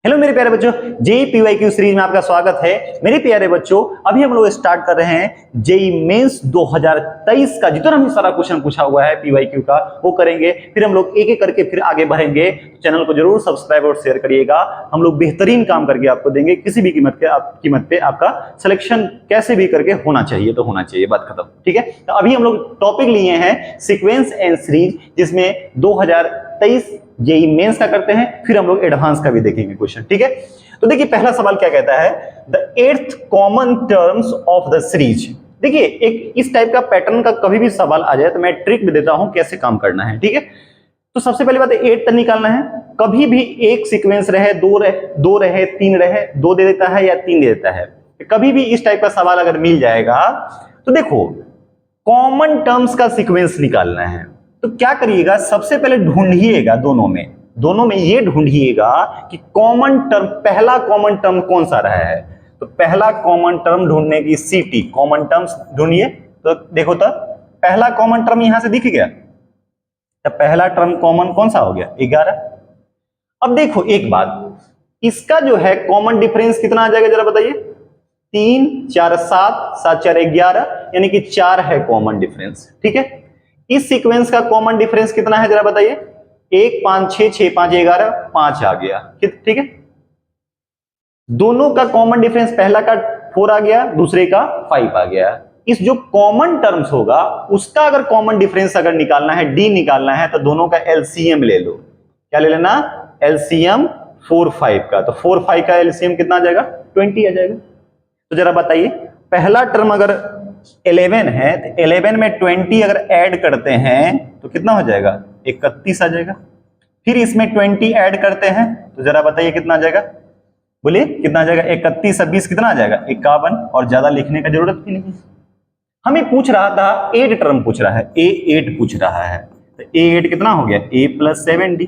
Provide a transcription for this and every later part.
Hello मेरे प्यारे बच्चों, जेई पीवाईक्यू सीरीज में आपका स्वागत है। मेरे प्यारे बच्चों, अभी हम लोग स्टार्ट कर रहे हैं जेई मेंस 2023 का जितना भी सारा क्वेश्चन पूछा हुआ है पीवाईक्यू का वो करेंगे। फिर हम लोग एक एक करके फिर आगे बढ़ेंगे। चैनल को जरूर सब्सक्राइब और शेयर करिएगा। हम लोग बेहतरीन काम करके आपको देंगे। किसी भी कीमत पे आपका सिलेक्शन कैसे भी करके होना चाहिए तो होना चाहिए, बात खत्म। ठीक है, तो अभी हम लोग टॉपिक लिए हैं सीक्वेंस एंड सीरीज, जिसमें 2023 जेई मेंस का करते हैं, फिर हम लोग एडवांस का भी देखेंगे क्वेश्चन। ठीक है, तो देखिए पहला सवाल क्या कहता है, the eighth common terms of the series. देखिए एक इस टाइप का पैटर्न का कभी भी सवाल आ जाए तो मैं ट्रिक भी देता हूं कैसे काम करना है। ठीक है, तो सबसे पहली बात एट तक निकालना है। कभी भी एक सीक्वेंस रहे, दो रहे, तीन रहे, दो दे देता है या तीन दे देता है, कभी भी इस टाइप का सवाल अगर मिल जाएगा तो देखो कॉमन टर्म्स का सीक्वेंस निकालना है। तो क्या करिएगा, सबसे पहले ढूंढिएगा दोनों में ये ढूंढिएगा कि कॉमन टर्म, पहला कॉमन टर्म कौन सा रहा है। तो पहला कॉमन टर्म ढूंढने की सीटी, कॉमन टर्म्स ढूंढिए। तो देखो तो पहला कॉमन टर्म यहां से दिख गया, तो पहला टर्म कॉमन कौन सा हो गया, 11। अब देखो एक बात, इसका जो है कॉमन डिफरेंस कितना आ जाएगा जरा बताइए। 3 4 7, 7 4 11, यानी कि 4 है कॉमन डिफरेंस। ठीक है, इस सीक्वेंस का कॉमन डिफरेंस कितना है जरा बताइए। 1 5 6 6 5 11, 5 आ गया। ठीक है, दोनों का कॉमन डिफरेंस, पहला का 4 आ गया, दूसरे का 5 आ गया। इस जो कॉमन टर्म्स होगा उसका अगर कॉमन डिफरेंस अगर निकालना है, डी निकालना है, तो दोनों का एलसीएम ले लो। क्या ले लेना, एलसीएम 4 5 का। तो 4 5 का एलसीएम कितना आ जाएगा, 20 आ जाएगा। तो जरा बताइए पहला टर्म अगर 11 है तो 11 में 20 अगर ऐड करते हैं तो कितना हो जाएगा, 31 आ जाएगा। फिर इसमें 20 ऐड करते हैं तो जरा बताइए कितना आ जाएगा, बोलिए कितना आ जाएगा। 31 और 20 कितना आ जाएगा, 51। और ज्यादा लिखने का जरूरत भी नहीं। हमें पूछ रहा था 8 टर्म पूछ रहा है, A8 पूछ रहा है। तो A8 कितना हो गया, A + 7D।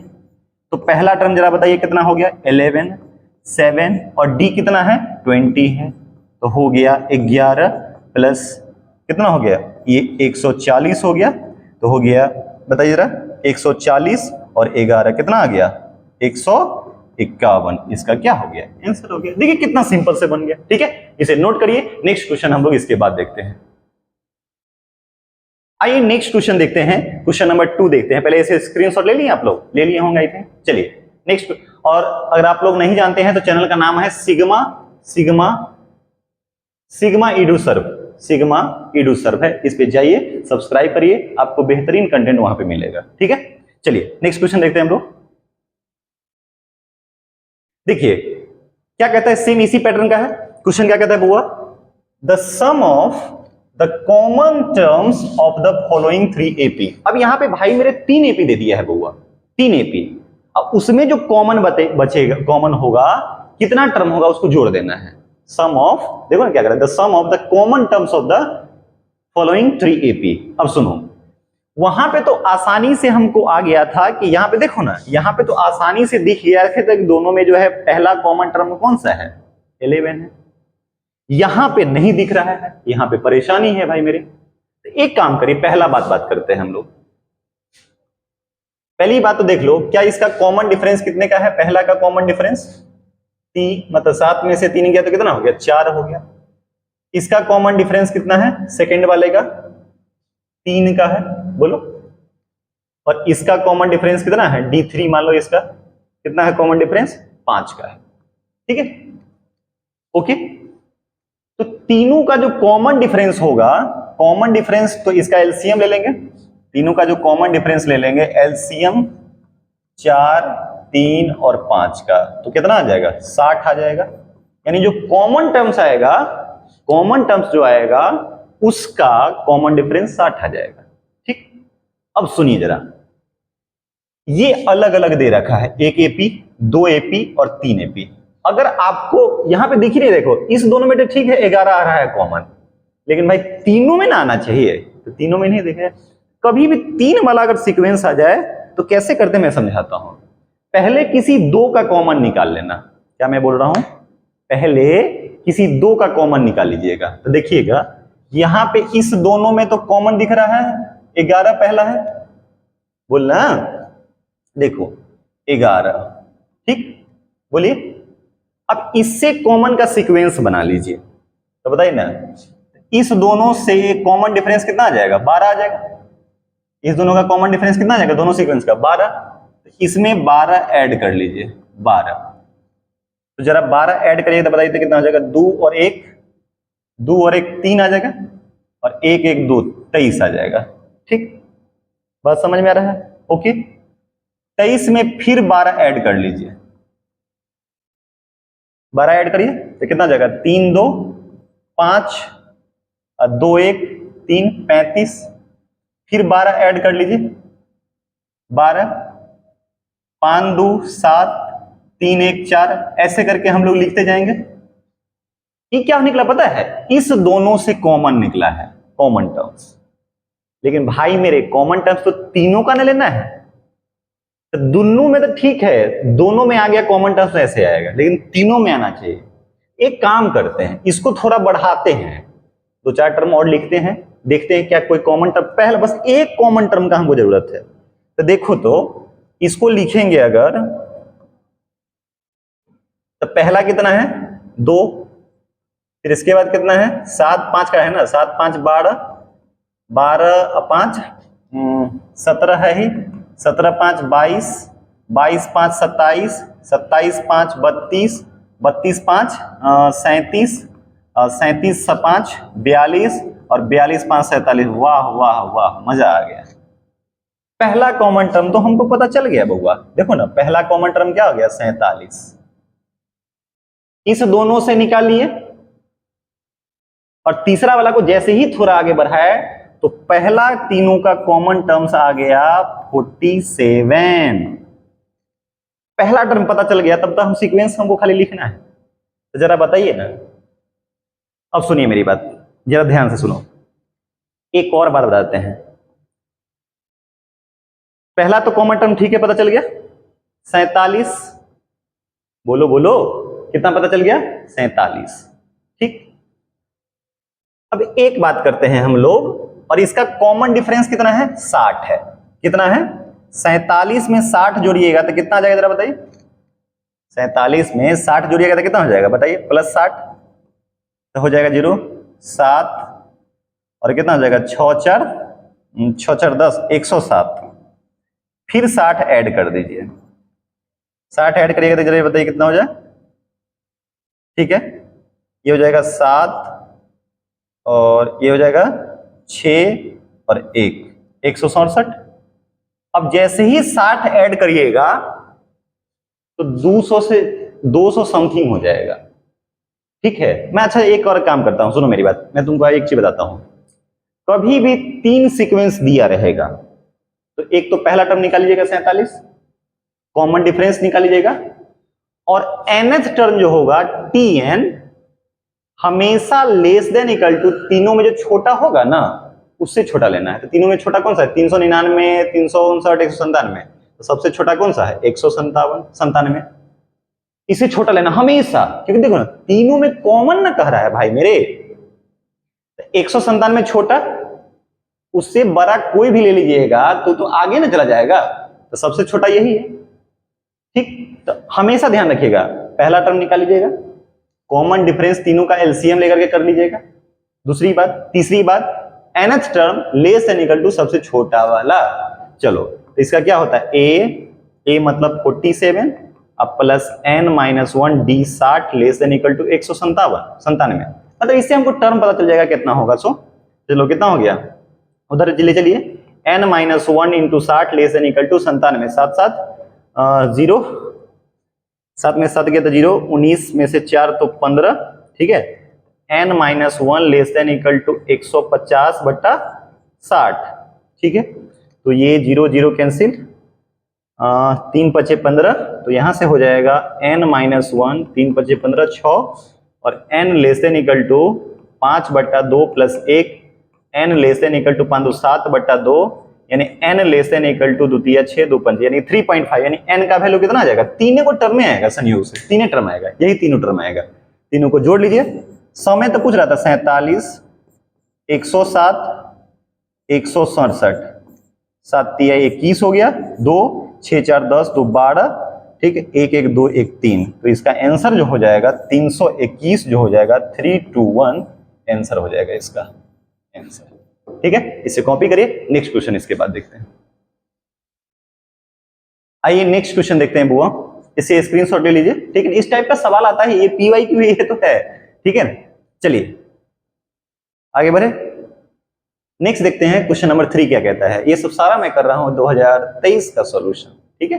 तो पहला टर्म जरा बताइए कितना हो गया, 11 7, और D कितना है, 20 है। तो हो गया 11 प्लस कितना हो गया, ये 140 हो गया। तो हो गया बताइए जरा, 140 और 11 कितना आ गया, 151। इसका क्या हो गया, आंसर हो गया। देखिए कितना सिंपल से बन गया। ठीक है, इसे नोट करिए। नेक्स्ट क्वेश्चन हम लोग इसके बाद देखते हैं। आइए नेक्स्ट क्वेश्चन देखते हैं, क्वेश्चन नंबर 2 देखते हैं। पहले इसे स्क्रीनशॉट ले लिए आप लोग, ले लिए होंगे आई थिंक। चलिए नेक्स्ट। और अगर आप लोग नहीं जानते हैं तो चैनल का नाम है सिग्मा इडूसर्व है। इस पे जाइए, सब्सक्राइब करिए, आपको बेहतरीन कंटेंट वहां पे मिलेगा। ठीक है, चलिए नेक्स्ट क्वेश्चन देखते हैं हम लोग। देखिए क्या कहता है, सेम इसी पैटर्न का है क्वेश्चन। क्या कहता है बुआ, the sum of the common terms of the following 3 AP। अब यहां पे भाई मेरे 3 AP दे दिया है बुआ, 3 AP। अब उसमें जो कॉमन बचेगा, कॉमन होगा, कितना टर्म होगा उसको जोड़ देना है। सम ऑफ, देखो ना क्या कर रहा है, the sum of the common terms of the following 3 AP। अब सुनो, वहां पे तो आसानी से हमको आ गया था कि यहां पे देखो ना, यहां पे तो आसानी से दिख गया था कि दोनों में जो है पहला कॉमन टर्म कौन सा है, 11 है। यहां पे नहीं दिख रहा है, यहां पे परेशानी है भाई मेरे। तो एक काम करिए, पहला बात करते हैं हम लोग। पहली बात तो देख लो, क्या इसका कॉमन डिफरेंस कितने का है, पहला का कॉमन डिफरेंस 3, मतलब 7 में से 3 गया तो कितना हो गया, 4 हो गया। इसका कॉमन डिफरेंस कितना है, सेकेंड वाले का 3 का है, बोलो। और इसका कॉमन डिफरेंस कितना है, D3 मान लो, इसका कितना है कॉमन डिफरेंस, 5 का है। ठीक है, ओके। तो तीनों का जो कॉमन डिफरेंस होगा, कॉमन डिफरेंस, तो इसका एलसीएम ले लेंगे। तीनों का जो कॉमन डिफरेंस ले लेंगे, एलसीएम 4 3 और 5 का, तो कितना आ जाएगा, 60 आ जाएगा। यानी जो कॉमन टर्म्स आएगा, कॉमन टर्म्स जो आएगा उसका कॉमन डिफरेंस 60 आ जाएगा। ठीक, अब सुनिए जरा, ये अलग अलग दे रखा है, 1 AP 2 AP और 3 AP। अगर आपको यहां पे दिख ही नहीं, देखो इस दोनों में तो ठीक है 11 आ रहा है कॉमन, लेकिन भाई तीनों में ना आना चाहिए, तो तीनों में नहीं देखे। कभी भी 3 वाला अगर सीक्वेंस आ जाए तो कैसे करते मैं समझाता हूं। पहले किसी 2 का कॉमन निकाल लेना। क्या मैं बोल रहा हूं, पहले किसी 2 का कॉमन निकाल लीजिएगा। तो देखिएगा यहां पे इस दोनों में तो कॉमन दिख रहा है, 11 पहला है, बोलना देखो 11। ठीक, बोलिए अब इससे कॉमन का सीक्वेंस बना लीजिए, तो बताइए ना, इस दोनों से कॉमन डिफरेंस कितना आ जाएगा? 12 आ जाएगा। इस दोनों का कॉमन डिफरेंस कितना आ जाएगा दोनों सीक्वेंस का? 12। इसमें 12 ऐड कर लीजिए, 12। तो जरा 12 ऐड करिए तो बताइए तो कितना आ जाएगा? 2 और 1, 2 और 1 3 आ जाएगा, और 1 1 2 23 आ जाएगा। ठीक, बात समझ में आ रहा है? ओके, 23 में फिर 12 ऐड कर लीजिए, 12 ऐड करिए तो कितना आ जाएगा? 3 2 5 2 1 3 35। फिर 12 ऐड कर लीजिए, 12 5 2 7 3 1 4, ऐसे करके हम लोग लिखते जाएंगे। ये क्या निकला पता है? इस दोनों से कॉमन निकला है, कॉमन टर्म्स। लेकिन भाई मेरे कॉमन टर्म्स तो तीनों का न लेना है, तो दोनों में तो ठीक है, दोनों में आ गया कॉमन टर्म्स ऐसे आएगा, लेकिन तीनों में आना चाहिए। एक काम करते हैं, इसको थोड़ा बढ़ाते हैं, 2 4 टर्म और लिखते हैं, देखते हैं क्या कोई कॉमन टर्म, पहले बस एक कॉमन टर्म का हमको जरूरत है। तो देखो, तो इसको लिखेंगे अगर, तो पहला कितना है? 2। फिर इसके बाद कितना है? 7 5 का है ना, 7 5 12, 12 5 17 है ही, 17 5 22, 22 5 27, 27 5 32, 32 5 37, 37 5 42, और 42 5 47। वाह वाह वाह, मजा आ गया। पहला कॉमन टर्म तो हमको पता चल गया बउआ, देखो ना, पहला कॉमन टर्म क्या हो गया? 47। इस दोनों से निकालिए, और तीसरा वाला को जैसे ही थोड़ा आगे बढ़ाए तो पहला तीनों का कॉमन टर्म्स आ गया 47। पहला टर्म पता चल गया, तब तक हम सीक्वेंस हमको खाली लिखना है। तो जरा बताइए ना, अब सुनिए मेरी बात, जरा ध्यान से सुनो, एक और बात बताते हैं। पहला तो कॉमन टर्म ठीक है, पता चल गया 47। बोलो बोलो, कितना पता चल गया? 47। ठीक, अब एक बात करते हैं हम लोग, और इसका कॉमन डिफरेंस कितना है? 60 है। कितना है? 47 में 60 जोड़िएगा तो कितना आ जाएगा जरा बताइए? 47 में 60 जोड़िएगा तो कितना हो जाएगा बताइए? +60 तो हो जाएगा 0 7, और कितना हो जाएगा? 6 4 6 4 10, 107। फिर 60 ऐड कर दीजिए, 60 ऐड करिएगा तो जरा बताइए कितना हो जाए? ठीक है, ये हो जाएगा 7, और ये हो जाएगा 6 और 1, 167। अब जैसे ही 60 ऐड करिएगा तो 200 समथिंग हो जाएगा। ठीक है, मैं अच्छा एक और काम करता हूं, सुनो मेरी बात, मैं तुमको एक चीज बताता हूं। कभी भी 3 सीक्वेंस दिया रहेगा तो एक तो पहला टर्म निकाल लीजिएगा 47, कॉमन डिफरेंस निकाल लीजिएगा, और nth टर्म जो होगा tn हमेशा लेस देन इक्वल टू, तीनों में जो छोटा होगा ना उससे छोटा लेना है। तो तीनों में छोटा कौन सा है? 399, 359, 197। तो सबसे छोटा कौन सा है? 197। इसे छोटा लेना हमेशा, क्योंकि देखो ना, तीनों में कॉमन ना कह रहा है भाई मेरे। 197 छोटा, उससे बड़ा कोई भी ले लीजिएगा तो आगे ना चला जाएगा, तो सबसे छोटा यही है। ठीक, तो हमेशा ध्यान रखिएगा, पहला टर्म निकाल लीजिएगा, कॉमन डिफरेंस तीनों का एलसीएम लेकर के कर लीजिएगा। दूसरी बात, तीसरी बात, nth term less than equal to सबसे छोटा वाला। चलो, तो इसका क्या होता है? a मतलब 47, अब plus n-1 d 60 less than equal to 197। मतलब इससे हमको टर्म पता चल जाएगा कितना होगा। सो चलो, कितना हो गया? उधर ले चलिए, n-1 into 60 less than equal to 97, 7 7 0, 7 में 7 गया तो 0, 19 में से 4 तो 15। ठीक है, n-1 less than equal to 150/60। ठीक है, तो ये 0 0 कैंसिल, 3 5 15, तो यहां से हो जाएगा n-1, 3 5 15 6, और n less than equal to 5/2 plus 1, n less than equal to 5 7/2, यानी n less than equal to 2 6 2 5, यानी 3.5, यानी n का वैल्यू कितना आ जाएगा? तीनों को टर्म में आएगा, संयोग से तीनों टर्म आएगा, यही तीनों टर्म आएगा। तीनों को जोड़ लीजिए। समय तो पूछ रहा था 47, 107, 167, 7 3 21 हो गया, 2 6 4 10 2 12, ठीक है, 1 1 2 1 3, तो इसका आंसर जो हो जाएगा 321 जो हो जाएगा 321 आंसर हो जाएगा इसका आंसर। ठीक है, इसे कॉपी करिए। नेक्स्ट क्वेश्चन इसके बाद देखते हैं। आइए नेक्स्ट क्वेश्चन देखते हैं बुआ, इसे स्क्रीनशॉट ले लीजिए। ठीक है, इस टाइप का सवाल आता है, ये पीवाईक्यू ये तो है। ठीक है, चलिए आगे बढ़े। नेक्स्ट देखते हैं क्वेश्चन नंबर 3 क्या कहता है। ये सब सारा मैं कर रहा हूं 2023 का सॉल्यूशन। ठीक है,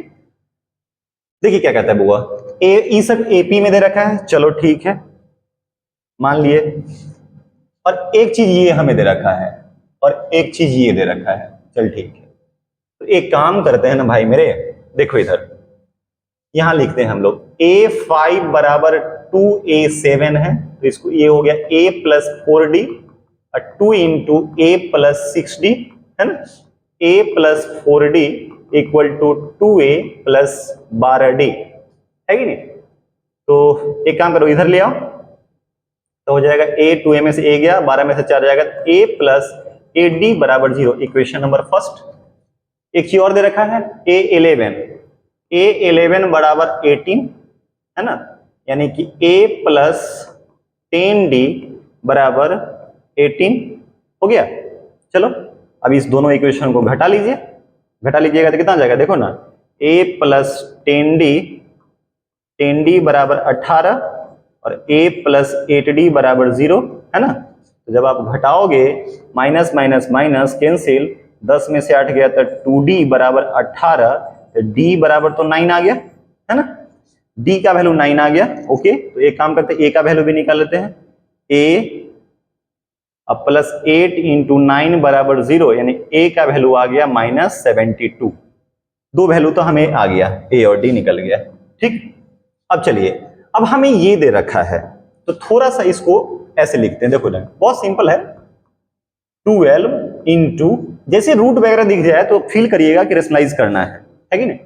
देखिए क्या कहता है बुआ, ये सब एपी में दे रखा है, चलो ठीक है मान लिए, और एक चीज ये हमें दे रखा है और एक चीज ये दे रखा है, चल ठीक है। तो एक काम करते हैं ना भाई मेरे, देखो इधर यहां लिखते हैं हम लोग A5 बराबर 2A7 है, तो इसको ये हो गया A प्लस 4D और 2 इंटू A प्लस 6D है ना, A plus 4D equal to 2A plus 12D है कि नहीं। तो एक काम करो, इधर ले आओ, तो हो जाएगा A 2A में से A गया, 12 में से 4 जाएगा, A प्लस AD बराबर 0, इक्वेशन नंबर फर्स्ट। एक चीज और दे रखा है A11 बराबर 18 है ना, यानी कि A प्लस 10D बराबर 18 हो गया। चलो अब इस दोनों इक्वेशन को घटा लीजिए, घटा लीजिएगा तो कितना जाएगा, देखो ना, A प्लस 10D बराबर 18 और A प्लस 8D बराबर 0 है ना। तो जब आप घटाओगे माइनस माइनस माइनस कैंसिल, 10 में से 8 गया तो 2D बराबर 18, तो D बराबर तो 9 आ गया है ना, D का वैल्यू 9 आ गया। ओके, तो एक काम करते हैं A का वैल्यू भी निकाल लेते हैं। A अब प्लस 8 इंटू 9 बराबर 0, यानी A का वैल्यू आ गया -72। दो वैल्यू तो हमें आ गया, A और D निकल गया। ठीक, अब चलिए, अब हमें ये दे रखा है तो थोड़ा सा इसको ऐसे लिखते हैं। देखो ना, बहुत सिंपल है, 12 इंटू, जैसे रूट वगैरह दिख जाए तो फील करिएगा कि रेशनलाइज करना है कि नहीं।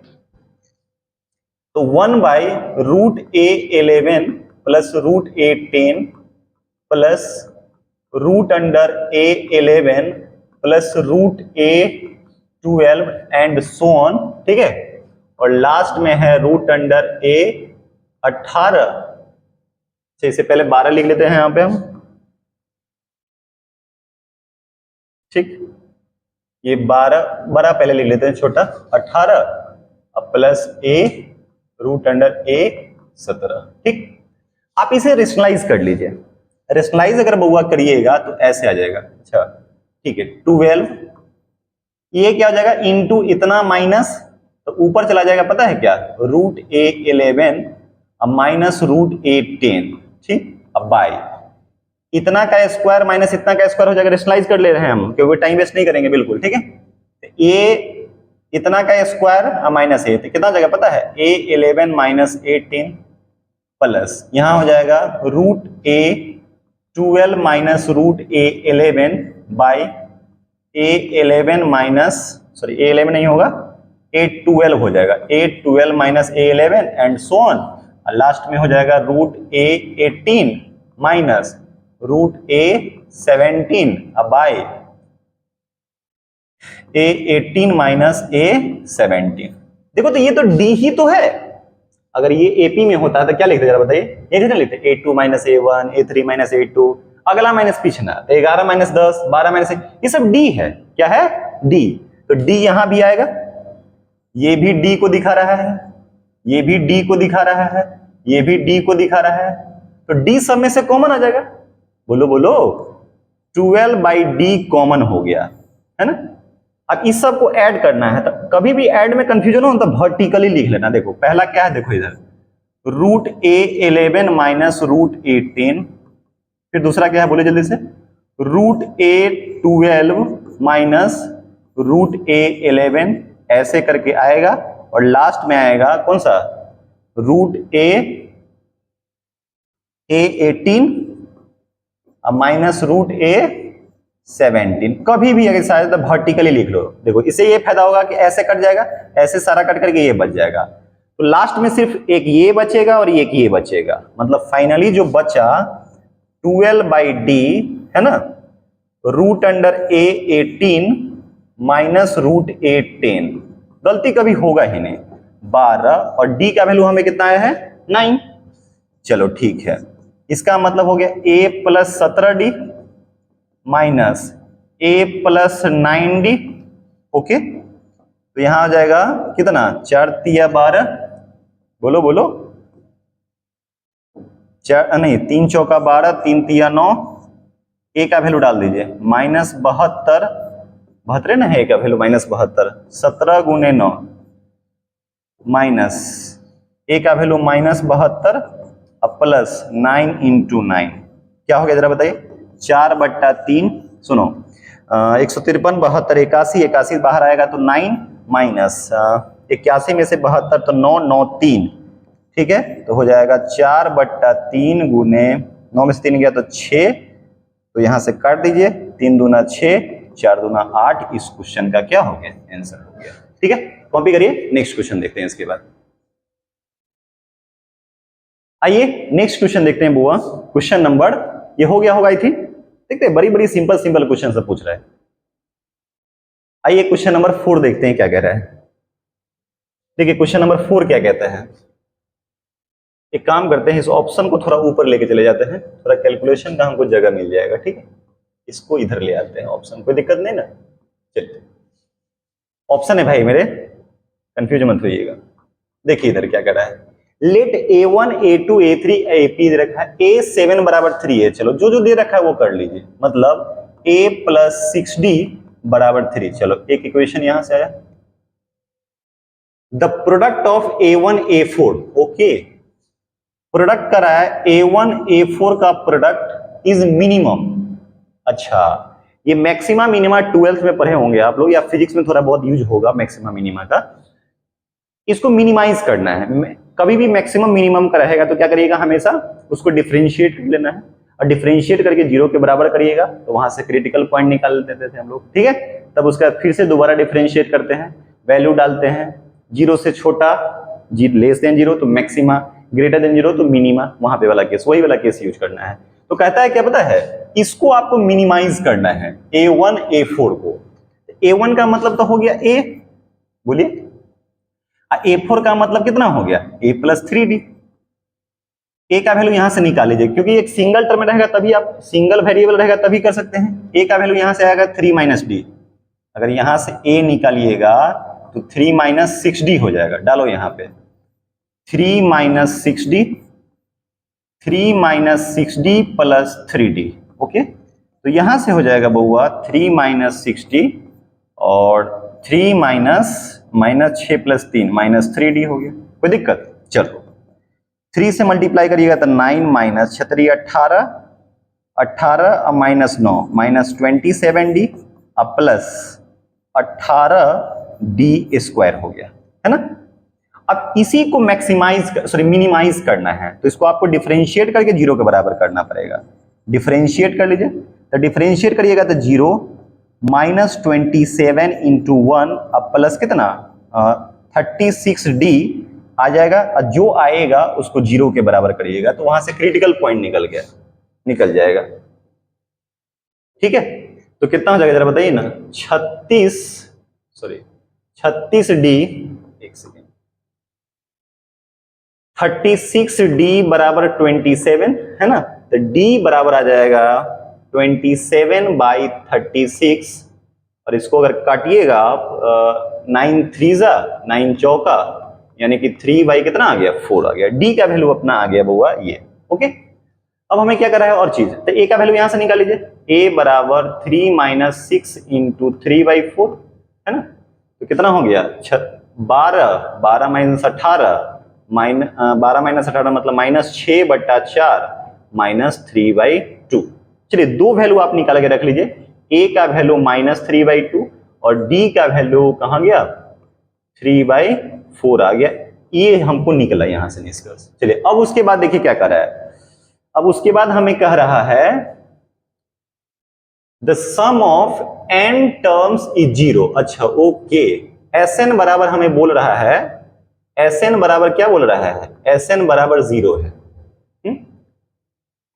तो 1/√A11 plus √A10 plus √A11 plus √A12 and so on. ठीक है, और लास्ट में है √A18। इससे पहले 12 लिख लेते हैं यहां पे हम। ठीक, ये 12 पहले लिख लेते हैं, छोटा 18 अब प्लस A√A17। ठीक, आप इसे रेशनलाइज कर लीजिए। रेशनलाइज अगर बउआ करिएगा तो ऐसे आ जाएगा। अच्छा ठीक है, 12 ये क्या हो जाएगा, इंटू इतना माइनस, तो ऊपर चला जाएगा पता है क्या, √A11 अब माइनस √A10। ठीक, अब बाय इतना का स्क्वायर माइनस इतना का स्क्वायर हो जाएगा। रेशनलाइज कर ले रहे हैं हम क्योंकि टाइम वेस्ट नहीं करेंगे बिल्कुल। ठीक है, ये इतना का स्क्वायर माइनस ए, तो कितना हो जाएगा पता है, A11 माइनस 18 प्लस यहां हो जाएगा √A12 minus √A11 by A11 minus, sorry A11 नहीं होगा, A12 हो जाएगा, A12 minus A11 and so on. Last में हो जाएगा √A18 minus √A17 by A18 minus A17। देखो तो ये तो D ही तो है। अगर ये AP में होता है तो क्या लिखते जरा बताइए, ये कितना लिखते, A2 minus A1, A3 minus A2, अगला माइनस पिछला, तो 11 माइनस 10, 12 माइनस 1, ये सब D है। क्या है, D। तो D यहां भी आएगा, ये भी D को दिखा रहा है, ये भी D को दिखा रहा है, ये भी D को दिखा रहा है, तो D सब में से कॉमन आ जाएगा। बोलो बोलो, 12/D कॉमन हो गया है ना। अब इस सब को ऐड करना है, तो कभी भी ऐड में कंफ्यूजन हो तो वर्टिकली लिख लेना। देखो पहला क्या है, देखो इधर √A11 माइनस √A10, फिर दूसरा क्या है बोले जल्दी से, √A12 माइनस √A11, ऐसे करके आएगा, और लास्ट में आएगा कौन सा, √A18 माइनस √A17। कभी भी अगर शायद वर्टिकली लिख लो। देखो इससे ये फायदा होगा कि ऐसे कट जाएगा, ऐसे सारा कट करके ये बच जाएगा, तो लास्ट में सिर्फ एक ये बचेगा और एक ये बचेगा। मतलब फाइनली जो बचा 12/D है ना, √A18 माइनस √A10। गलती कभी होगा ही नहीं, 12 और d का वैल्यू हमें कितना आया है 9। चलो ठीक है, इसका मतलब हो गया a plus 17d minus a plus 9d। Okay, तो यहां आ जाएगा कितना 4 तिया 12, बोलो बोलो, 4 नहीं 3 चौका 12, 3 तिया 9, a का वैल्यू डाल दीजिए माइनस 72, 72 ना है a का वैल्यू माइनस 72, 17 गुने 9 माइनस a का वैल्यू माइनस 72 अब प्लस 9 इंटू 9 क्या हो गया जरा बताइए, 4/3। सुनो 153, 72, 81, 81 बाहर आएगा तो 9 माइनस 81 में से 72 तो 9, 9 3, ठीक है, तो हो जाएगा 4/3 गुने 9 में से 3 गया तो 6, तो यहां से काट दीजिए, 3 दूना 6, 4 दूना 8। इस क्वेश्चन का क्या हो गया आंसर हो गया। ठीक है, कॉपी करिए, नेक्स्ट क्वेश्चन देखते हैं इसके बाद। आइए नेक्स्ट क्वेश्चन देखते हैं बुआ, क्वेश्चन नंबर ये हो गया होगा आई थिंक, देखते हैं बड़ी बड़ी सिंपल सिंपल क्वेश्चन सब पूछ रहा है। आइए क्वेश्चन नंबर 4 देखते हैं क्या कह रहा है। देखिए क्वेश्चन नंबर 4 क्या कहता है, एक काम करते हैं, इस ऑप्शन को थोड़ा ऊपर लेके चले जाते हैं, थोड़ा कैलकुलेशन का हमको जगह मिल जाएगा। ठीक है, इसको इधर ले आते हैं ऑप्शन, कोई दिक्कत नहीं ना। चलिए ऑप्शन है भाई मेरे, कंफ्यूज मत होइएगा। देखिए इधर क्या कर रहा है, late a1 a2 a3 ap दे रखा है, a7 बराबर 3 है। चलो जो जो दे रखा है वो कर लीजिए, मतलब a प्लस 6d बराबर 3। चलो एक इक्वेशन यहां से आया, the product of a1 a4, okay, product कर रहा है a1 a4 का प्रोडक्ट इज मिनिमम। अच्छा, ये मैक्सिमा मिनिमा 12th में पढ़े होंगे आप लोग, या फिजिक्स में थोड़ा बहुत यूज होगा मैक्सिमा मिनिमा का। इसको मिनिमाइज करना है, कभी भी मैक्सिमम मिनिमम का रहेगा तो क्या करिएगा, हमेशा उसको डिफरेंशिएट कर लेना है, और डिफरेंशिएट करके 0 के बराबर करिएगा, तो वहां से क्रिटिकल पॉइंट निकाल देते थे हम लोग। ठीक है, तब उसका फिर से दोबारा डिफरेंशिएट करते हैं, वैल्यू डालते हैं, 0 से छोटा लेस देन 0 तो मैक्सिमा, ग्रेटर देन 0 तो मिनिमा, वहां पे वाला केस, वही वाला केस यूज करना है। तो कहता है क्या पता है, इसको आपको मिनिमाइज करना है a1 a4 को। a1 का मतलब तो हो गया a, बोलिए, a4 का मतलब कितना हो गया a प्लस 3d। a का वैल्यू यहां से निकाल लीजिए, क्योंकि एक सिंगल टर्म में रहेगा तभी आप, सिंगल वेरिएबल रहेगा तभी कर सकते हैं। a का वैल्यू यहां से आएगा 3 माइनस डी, अगर यहां से a निकालिएगा तो 3 माइनस 6d हो जाएगा, डालो यहां पे 3 minus 6d, 3 minus 6d plus 3d। Okay, तो यहां से हो जाएगा बउआ 3 माइनस 6d और 3 माइनस 6 प्लस 3 माइनस 3d हो गया, कोई दिक्कत। चलो 3 से मल्टीप्लाई करिएगा तो 9 माइनस 6 18, 18 माइनस 9 माइनस 27d अब प्लस 18d स्क्वायर हो गया, है ना। अब इसी को मिनिमाइज करना है, तो इसको आपको डिफरेंशिएट करके 0 के बराबर करना पड़ेगा। डिफरेंशिएट कर लीजिए, तो डिफरेंशिएट करिएगा तो 0 माइनस 27 इंटू 1 अब प्लस कितना 36d आ जाएगा, और जो आएगा उसको 0 के बराबर करिएगा, तो वहां से क्रिटिकल पॉइंट निकल जाएगा। ठीक है, तो कितना हो जाएगा जरा बताइए ना, 36d, एक सेकेंड, 36d बराबर 27 है ना, तो d बराबर आ जाएगा 27/36, और इसको अगर काटिएगा आप 9 3 9 चौका, यानी कि 3 कितना आ गया 4 आ गया, d का वैल्यू अपना आ गया बुआ ये। ओके, अब हमें क्या करना है और चीज, तो a का वैल्यू यहां से निकाल लीजिए, a बराबर 3 माइनस 6 इंटू 3/4 है ना, तो कितना हो गया 12 माइनस 18 12 माइनस 18 मतलब माइनस 6/4 माइनस 3/2। चलिए दो वैल्यू आप निकाल के रख लीजिए, a का वैल्यू माइनस 3/2 और d का वैल्यू कहां गया 3/4 आ गया, ये हमको निकला यहां से निष्कर्ष। चलिए अब उसके बाद देखिए क्या कर रहा है, अब उसके बाद हमें कह रहा है the sum of n terms is 0। अच्छा ओके, Sn बराबर हमें बोल रहा है, Sn बराबर क्या बोल रहा है, Sn बराबर 0 है।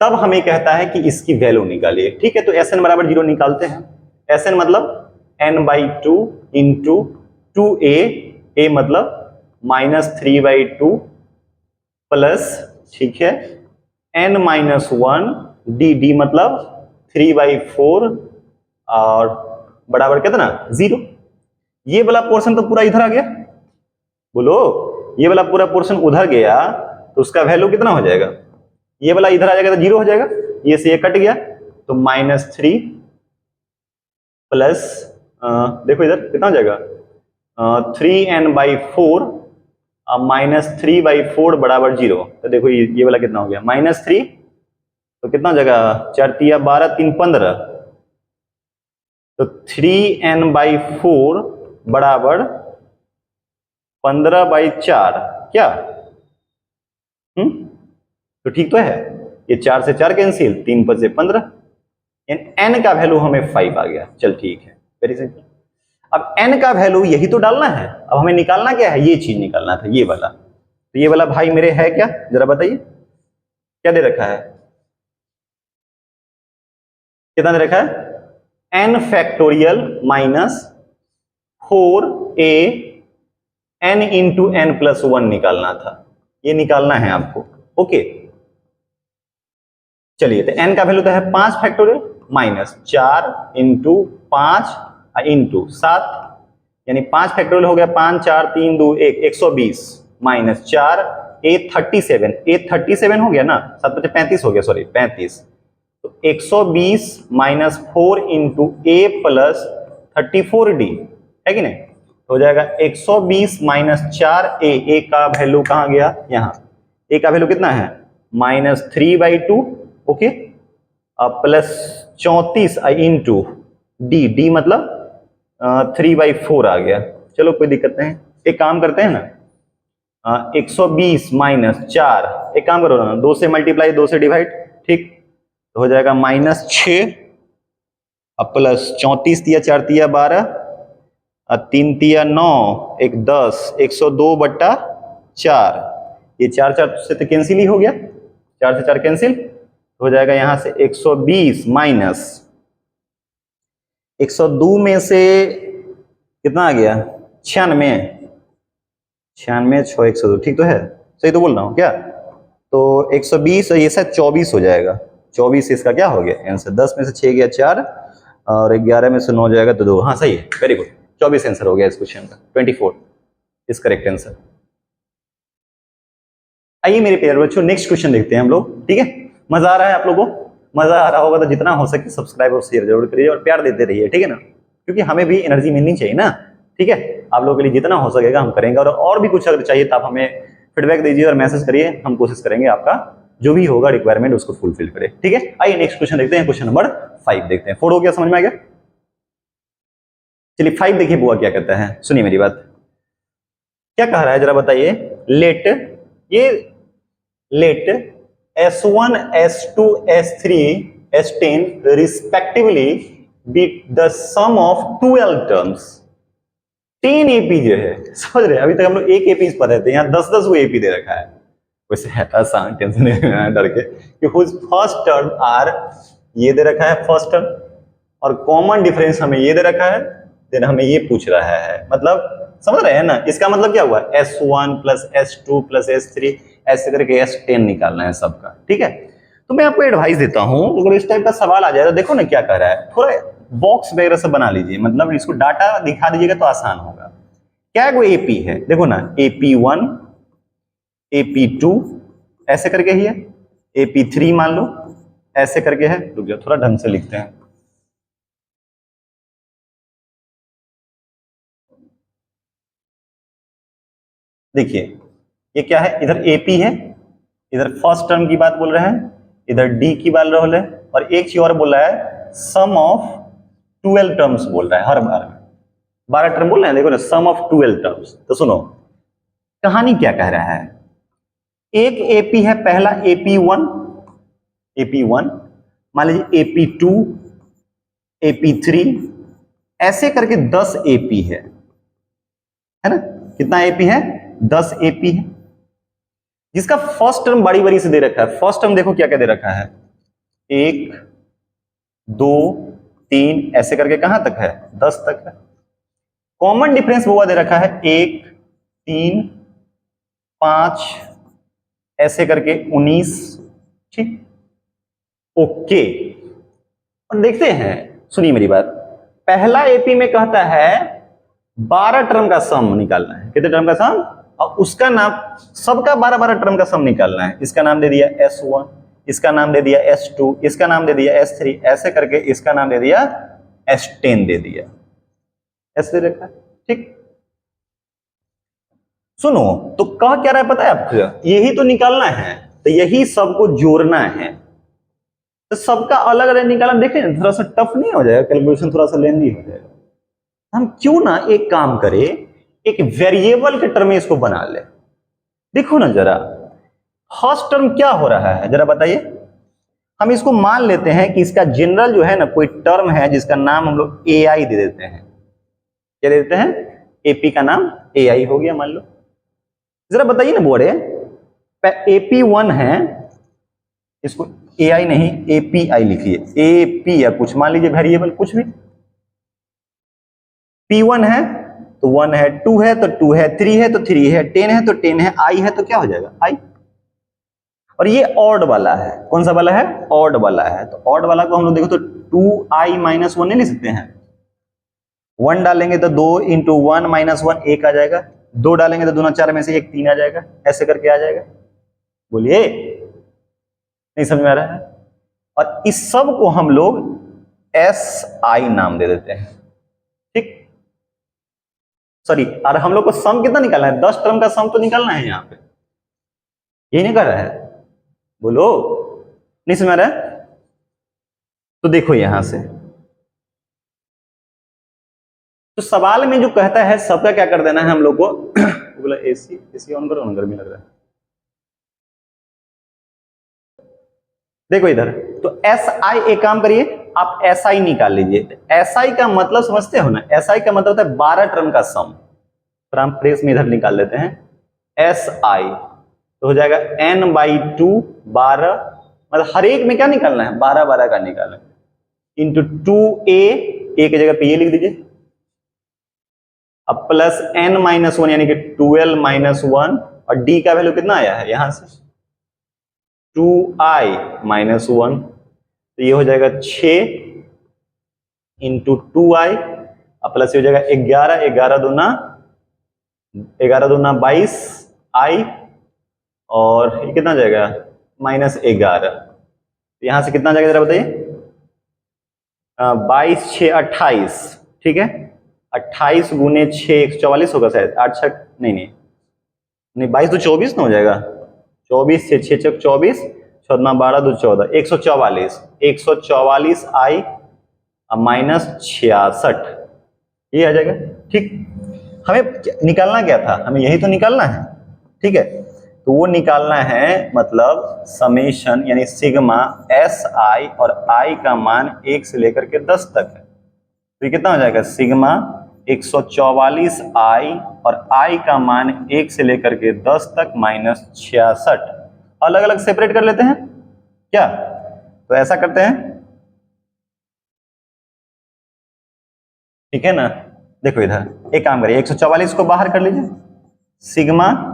तब हमें कहता है कि इसकी वैल्यू निकालिए। ठीक है, तो Sn बराबर 0 निकालते हैं। Sn मतलब n/2 इंटू 2a, a मतलब -3/2 प्लस, ठीक है, n-1 डी मतलब 3/4 और बराबर कितना 0। ये वाला पोर्शन तो पूरा इधर आ गया, बोलो ये वाला पूरा पोर्शन उधर गया तो उसका वैल्यू कितना हो जाएगा, ये वाला इधर आ जाएगा तो 0 हो जाएगा, ये से ये कट गया तो -3 प्लस देखो इधर कितना हो जाएगा 3n/4 -3/4 बराबर 0। तो देखो ये वाला कितना हो गया -3, तो कितना हो जाएगा 4 × 12 3 15, तो 3n/4 बराबर 15/4 क्या, तो ठीक तो है, ये 4 से 4 कैंसिल, 3 × 5 = 15, n का वैल्यू हमें 5 आ गया। चल ठीक है, वेरी सिंपल। अब n का वैल्यू यही तो डालना है, अब हमें निकालना क्या है, ये चीज निकालना था, ये वाला। तो ये वाला भाई मेरे है क्या, जरा बताइए क्या दे रखा है, कितना दे रखा है n factorial -4a n × n+1 निकालना था, ये निकालना है आपको। ओके चलिए, तो n का वैल्यू तो है 5 फैक्टोरियल -4 × 5 × 7, यानी 5 फैक्टोरियल हो गया 5 4 3 2 1 120 -4 a37 हो गया ना, 7 × 35 हो गया, सॉरी 35, तो 120 -4 × a + 34d है कि नहीं, हो जाएगा 120 -4a, a का वैल्यू कहां गया, यहाँ a का वैल्यू कितना है -3/2, ओके, प्लस 34 × d मतलब 3/4 आ गया। चलो कोई दिक्कत नहीं, एक काम करते हैं ना, 120 -4, एक काम करो ना, 2 से मल्टीप्लाई 2 से डिवाइड, ठीक, तो हो जाएगा -6 प्लस 34 × 4 = 12 3 × 9 1 10 102/4, ये 4 4 से तो कैंसिल ही हो गया, 4 से 4 कैंसिल, हो जाएगा यहां से 120 माइनस 102 में से कितना आ गया 96, 96 6 102, ठीक तो है, सही तो बोल रहा हूँ क्या, तो 120 और ये शायद 24 हो जाएगा, 24 इसका क्या हो गया आंसर, 10 में से 6 गया 4 और 11 में से 9 जाएगा तो 2, हाँ सही है, वेरी गुड, 24 आंसर हो गया इस क्वेश्चन का, 24 इस करेक्ट आंसर। आइए मेरे प्यारे बच्चों नेक्स्ट क्वेश्चन देखते हैं हम लोग, ठीक है, मजा आ रहा है आप लोगों को, मजा आ रहा होगा तो जितना हो सके सब्सक्राइब और शेयर जरूर करिए और प्यार देते रहिए, ठीक है ना, क्योंकि हमें भी एनर्जी मिलनी चाहिए ना, ठीक है, आप लोगों के लिए जितना हो सकेगा हम करेंगे, और भी कुछ अगर चाहिए तो आप हमें फीडबैक दीजिए और मैसेज करिए, हम कोशिश करेंगे आपका जो भी होगा रिक्वायरमेंट उसको फुलफिल करें, ठीक है। आइए नेक्स्ट क्वेश्चन देखते हैं, क्वेश्चन नंबर 5 देखते हैं, 4 हो गया, समझ में आ गया, चलिए 5 देखिए बुआ क्या कहता है, सुनिए मेरी बात, क्या कह रहा है जरा बताइए, late S1 S2 S3 S10 respectively be the sum of 12 terms, 10 AP जो है, समझ रहे हैं, अभी तक हम लोग एक एपी पर रहते हैं, यहाँ 10-10 वो एपी दे रखा है, वैसे है आसान, टेंशन नहीं लेना डर के, कि फर्स्ट टर्म आर ये दे रखा है फर्स्ट टर्म, और कॉमन डिफरेंस हमें ये दे रखा है, देन हमें ये पूछ रहा है, मतलब समझ रहे हैं ना, इसका मतलब क्या हुआ S1 + S2 + S3 ऐसे करके S10 निकालना है सबका, ठीक है। तो मैं आपको एडवाइस देता हूं, अगर इस टाइप का सवाल आ जाए तो देखो ना क्या कर रहा है, थोड़ा बॉक्स वगैरह से बना लीजिए, मतलब इसको डाटा दिखा दीजिएगा तो आसान होगा। क्या वो एपी है, देखो ना AP1 AP2 ऐसे करके ही है, AP3 मान लो ऐसे करके है, रुक जाओ थोड़ा ढंग से लिखते हैं, देखिए ये क्या है, इधर एपी है, इधर फर्स्ट टर्म की बात बोल रहे हैं, इधर डी की बात रहा है, और एक चीज और बोल रहा है सम ऑफ 12 टर्म्स बोल रहा है, हर बार में 12 टर्म बोल रहे हैं, देखो ना सम ऑफ 12 टर्म्स। तो सुनो कहानी क्या कह रहा है, एक एपी है पहला AP1 मान लीजिए AP2 AP3 ऐसे करके 10 एपी है ना, कितना एपी है 10 एपी है, जिसका फर्स्ट टर्म बड़ी बड़ी से दे रखा है, फर्स्ट टर्म देखो क्या क्या दे रखा है 1 2 3 ऐसे करके कहां तक है 10 तक है, कॉमन डिफरेंस वो दे रखा है 1 3 5 ऐसे करके 19, ठीक। ओके, और देखते हैं, सुनिए मेरी बात। पहला एपी में कहता है 12 टर्म का सम निकालना है। कितने टर्म का सम? और उसका नाम, सबका 12 टर्म का सम निकालना है। इसका नाम दे दिया S1, इसका नाम दे दिया S2, इसका नाम दे दिया S3, ऐसे करके इसका नाम दे दिया S10 दे दिया, ऐसे रखा, ठीक। सुनो, तो कह क्या रहा है पता है आपको? यही तो निकालना है, तो यही सबको जोड़ना है। तो सबका अलग अलग निकालना, देखें थोड़ा सा टफ नहीं हो जाएगा? कैलकुलेशन थोड़ा सा लेंदी हो जाएगा। हम क्यों ना एक काम करें, एक वेरिएबल के टर्म में इसको बना ले। देखो ना जरा, फर्स्ट टर्म क्या हो रहा है जरा बताइए। हम इसको मान लेते हैं कि इसका जनरल जो है ना, कोई टर्म है जिसका नाम हम लोग AI दे देते हैं। क्या दे देते हैं? एपी का नाम AI हो गया मान लो। जरा बताइए ना बोर्ड, AP1 है, इसको AI नहीं API लिखिए, AP या कुछ मान लीजिए वेरिएबल कुछ भी। P1 है तो 1 है, 2 है तो 2 है, 3 है तो 3 है, 10 है तो 10 है, I है तो क्या हो जाएगा I। और ये ऑड वाला है, कौन सा वाला है? ऑड वाला है। तो ऑड वाला को हम लोग देखो तो 2i माइनस 1 नहीं लिख सकते हैं? 1 डालेंगे तो 2 इंटू 1 माइनस 1 1 आ जाएगा, 2 डालेंगे तो 2 4 में से 1 3 आ जाएगा, ऐसे करके आ जाएगा। बोलिए, नहीं समझ में आ रहा है? और इस सब को हम लोग SI नाम दे देते हैं, ठीक। सॉरी, और हम लोग को सम कितना निकालना है? 10 टर्म का सम तो निकालना है यहाँ पे, ये नहीं कर रहा है? बोलो, नहीं समझ रहा है? तो देखो यहां से, तो सवाल में जो कहता है सबका क्या कर देना है हम लोग को। बोला एसी ऑन करो ना, गर्मी लग रहा है। देखो इधर, तो SI एक काम करिए, आप SI निकाल लीजिए। तो SI का मतलब समझते हो ना? SI का मतलब होता है 12 टर्म का सम। तो हम फ्रेश में इधर निकाल लेते हैं SI, तो हो जाएगा n/2 12, मतलब हर एक में क्या निकालना है? 12 का निकालना है, इंटू 2a, a की जगह पे ये लिख दीजिए, अब प्लस n-1 यानी कि 12-1, और d का वैल्यू कितना आया है यहां से? 2i-1, तो ये हो जाएगा 6 इंटू 2i, अब प्लस ये हो जाएगा 11, 11 दूना 22 i, और ये कितना जाएगा? -11। यहां से कितना जाएगा जरा बताइए? 22 6 28, ठीक है। 28 गुने 6 144 होगा शायद, 8 6 नहीं 22 तो 24 ना हो जाएगा। 24 से 6 6 24, 14 12 2 14, 144, 144 i -66, ये आ जाएगा, ठीक। हमें निकालना क्या था? हमें यही तो निकालना है, ठीक है। तो वो निकालना है, मतलब समेशन यानी सिग्मा SI, और I का मान 1 से लेकर के 10 तक है। तो ये कितना हो जाएगा? सिग्मा 144i, और I का मान 1 से लेकर के 10 तक -66। अलग अलग सेपरेट कर लेते हैं क्या? तो ऐसा करते हैं, ठीक है ना। देखो इधर एक काम करिए, 144 को बाहर कर लीजिए, सिग्मा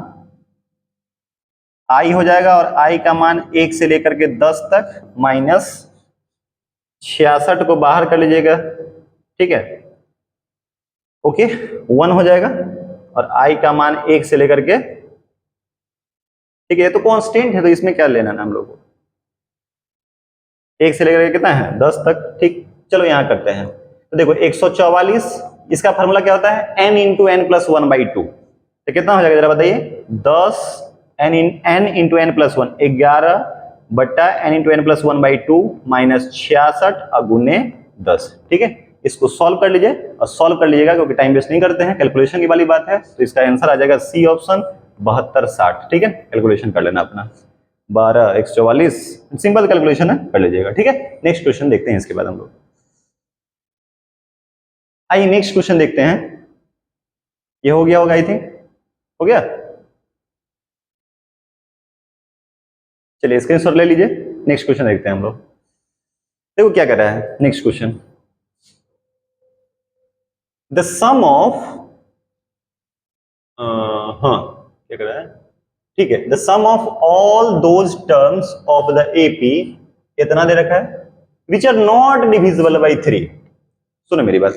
I हो जाएगा, और I का मान 1 से लेकर के 10 तक -66 को बाहर कर लीजिएगा, ठीक है। ओके, 1 हो जाएगा, और I का मान 1 से लेकर के, ठीक है, ये तो कांस्टेंट है तो इसमें क्या लेना है हम लोग को? 1 से लेकर के कितना है? 10 तक, ठीक। चलो यहां करते हैं, तो देखो 144, इसका फॉर्मूला क्या होता है? n into n plus 1/2। तो कितना हो जाएगा जरा बताइए? 10 n इंटू एन प्लस 1, 11 बट्टा n इंटू एन प्लस 1/2 -66 गुने 10, ठीक है। इसको सॉल्व कर लीजिए, और सॉल्व कर लीजिएगा क्योंकि टाइम वेस्ट नहीं करते हैं, कैलकुलेशन की वाली बात है। तो इसका आंसर आ जाएगा सी ऑप्शन 7260, ठीक है। कैलकुलेशन कर लेना अपना, 12 144, सिंपल कैलकुलेशन है, कर लीजिएगा, ठीक है। नेक्स्ट क्वेश्चन देखते हैं, इसके बाद हम लोग आइए नेक्स्ट क्वेश्चन देखते हैं। ये हो गया होगा, आई थिंक हो गया। चलिए स्क्रीनशॉट ले लीजिए, नेक्स्ट क्वेश्चन देखते हैं हम लोग। देखो क्या कर रहा है next question, the sum of, हाँ क्या कर रहा है? ठीक है, the sum of all those terms of the AP कितना दे रखा है, which are not divisible by 3। सुनो मेरी बात,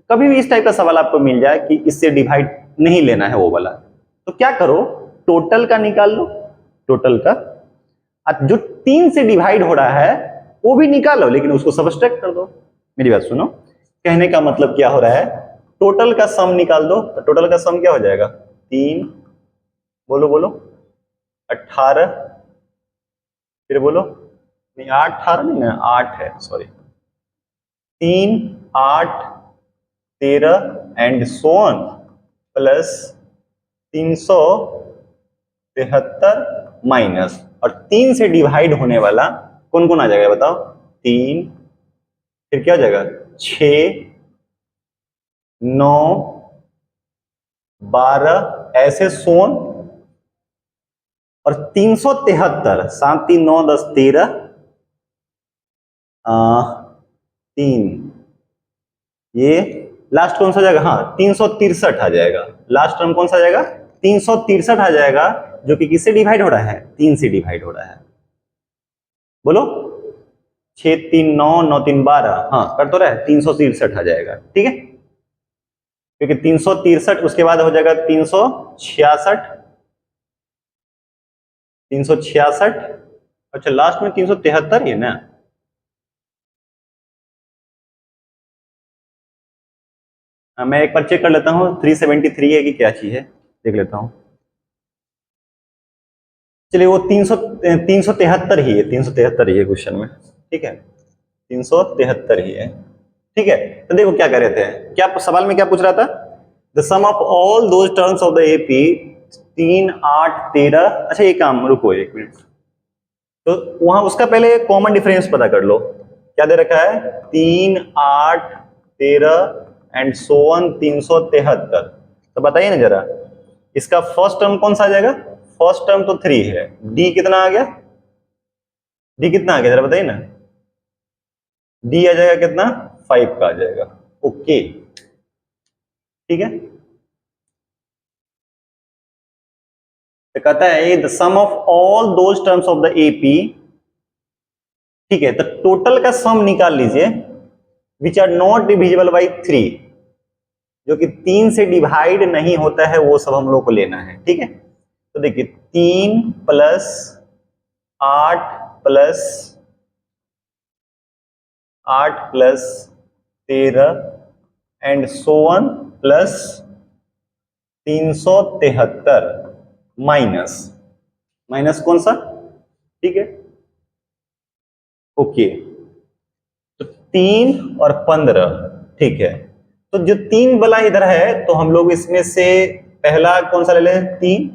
कभी भी इस टाइप का सवाल आपको मिल जाए कि इससे डिवाइड नहीं लेना है वो वाला, तो क्या करो, टोटल का निकाल लो, टोटल का, जो 3 से डिवाइड हो रहा है वो भी निकालो, लेकिन उसको सबट्रैक्ट कर दो। मेरी बात सुनो, कहने का मतलब क्या हो रहा है, टोटल का सम निकाल दो, तो टोटल का सम क्या हो जाएगा, 3, बोलो बोलो, 18, फिर बोलो, नहीं 8 18 नहीं ना, 8 है, sorry, 3 8 13 and so on plus 373 minus, और 3 से डिवाइड होने वाला कौन कौन आ जाएगा बताओ, 3, फिर क्या हो जाएगा 6 9 12 ऐसे सोन, और 373, 7 3 9 10 13, 3, ये लास्ट कौन सा आ जाएगा, हाँ 363 आ जाएगा, लास्ट टर्म कौन सा आ जाएगा, 363 आ जाएगा, जो कि किससे डिवाइड हो रहा है, 3 से डिवाइड हो रहा है। बोलो, 6 3 9 9 3 12, हाँ कर तो रहा है, 363 आ जाएगा, ठीक है, क्योंकि 363 उसके बाद हो जाएगा 366, 366, अच्छा लास्ट में 373 है ना, मैं एक बार चेक कर लेता हूँ 373 है कि क्या चीज है, देख लेता हूँ। चलिए वो 373 ही है, 373 ही है क्वेश्चन में, ठीक है, 373 ही है, ठीक है। तो देखो क्या कह रहे थे, क्या सवाल में क्या पूछ रहा था, the sum of all those terms of the AP 3 8 13, अच्छा ये काम, रुको एक मिनट, तो वहां उसका पहले कॉमन डिफरेंस पता कर लो, क्या दे रखा है, 3 8 13 एंड सो ऑन 373, तो बताइए ना जरा, इसका फर्स्ट टर्म कौन सा आ जाएगा, फर्स्ट टर्म तो 3 है, डी कितना आ गया, डी कितना आ गया जरा बताइए ना, डी आ जाएगा कितना, 5 का आ जाएगा, ओके, ठीक है। तो कहता है the sum of all those terms of the AP, ठीक है, तो टोटल का सम निकाल लीजिए, which are not divisible by 3, जो कि 3 से डिवाइड नहीं होता है, वो सब हम लोग को लेना है, ठीक है। तो देखिए 3 plus 8 plus 8 plus 13 and so one plus 373 minus, minus कौन सा, ठीक है, ओके, तो 3 और 15, ठीक है, तो जो 3 वाला इधर है, तो हम लोग इसमें से पहला कौन सा ले लें, 3,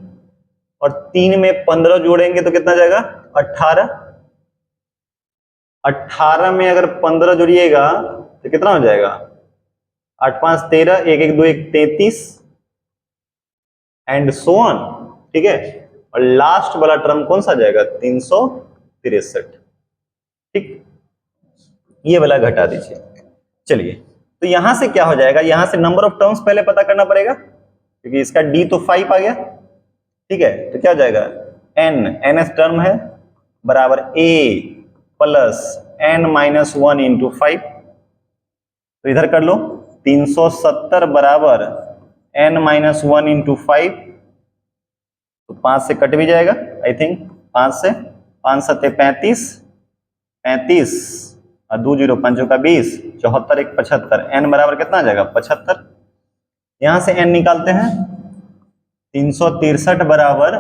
और 3 में 15 जोड़ेंगे तो कितना जाएगा, 18, 18 में अगर 15 जोड़िएगा तो कितना हो जाएगा, 8 5 13, 1 1 2 1 33 एंड सो ऑन, ठीक है, और लास्ट वाला टर्म कौन सा आ जाएगा, 363, ठीक, ये वाला घटा दीजिए। चलिए, तो यहां से क्या हो जाएगा, यहां से नंबर ऑफ टर्म्स पहले पता करना पड़ेगा, क्योंकि इसका डी तो 5 आ गया, ठीक है, तो क्या हो जाएगा, एन, एन एस टर्म है, बराबर ए प्लस एन माइनस 1 इंटू 5, तो इधर कर लो, 370 बराबर एन माइनस 1 इंटू 5, तो 5 से कट भी जाएगा, आई थिंक 5 से, 5 सत्ते 35, 35 और 2 0 5 का 20, 74 1 75, एन बराबर कितना आ जाएगा, 75, यहां से एन निकालते हैं, 363 बराबर,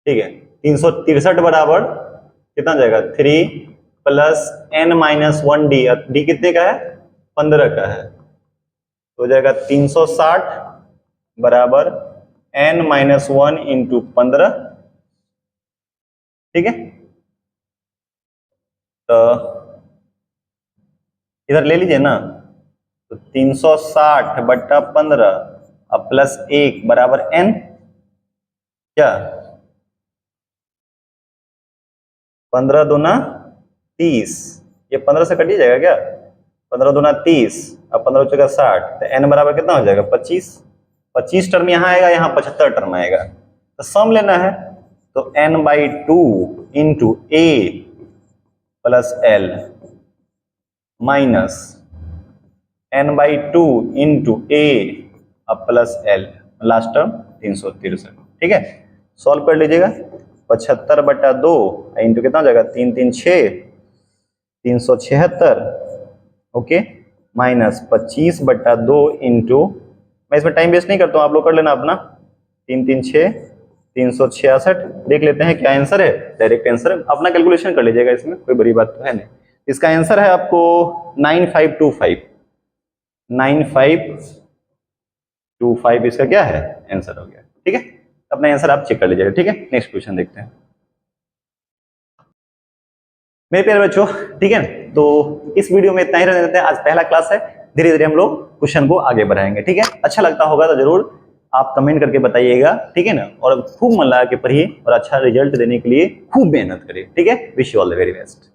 ठीक है, 363 बराबर कितना जाएगा, 3 plus n minus 1 d, d कितने का है, 15 का है, तो हो जाएगा 360 बराबर एन माइनस 1 इंटू 15, ठीक है, तो इधर ले लीजिए ना, तो 360 बट्टा 15 अब प्लस 1 बराबर एन, क्या 15 दूना 30, ये 15 से कट ही जाएगा क्या, 15 दूना 30, अब 15 चौका 60, तो n बराबर कितना हो जाएगा 25। 25 टर्म यहाँ आएगा, यहाँ 75 टर्म आएगा, तो सम लेना है, तो n/2 into a plus L minus n/2 into a अब प्लस एल, लास्ट टर्म 363। ठीक है, सॉल्व कर लीजिएगा। 75/2 इंटू कितना हो जाएगा 3 3 6 376, ओके, माइनस 25/2 इंटू, मैं इसमें टाइम वेस्ट नहीं करता हूँ, आप लोग कर लेना अपना। 3 3 6 366, देख लेते हैं क्या आंसर है। डायरेक्ट आंसर अपना कैलकुलेशन कर लीजिएगा, इसमें कोई बड़ी बात तो है नहीं। इसका आंसर है आपको 9525, 9525 इसका क्या है आंसर हो गया। ठीक है, अपना आंसर आप चेक कर लीजिएगा। ठीक है, नेक्स्ट क्वेश्चन देखते हैं मेरे प्यारे बच्चों। ठीक है, तो इस वीडियो में इतना ही रहने देते हैं। आज पहला क्लास है, धीरे धीरे हम लोग क्वेश्चन को आगे बढ़ाएंगे। ठीक है, अच्छा लगता होगा तो जरूर आप कमेंट करके बताइएगा। ठीक है ना, और खूब मन लगा के पढ़िए और अच्छा रिजल्ट देने के लिए खूब मेहनत करिए। ठीक है, wish you all the very best.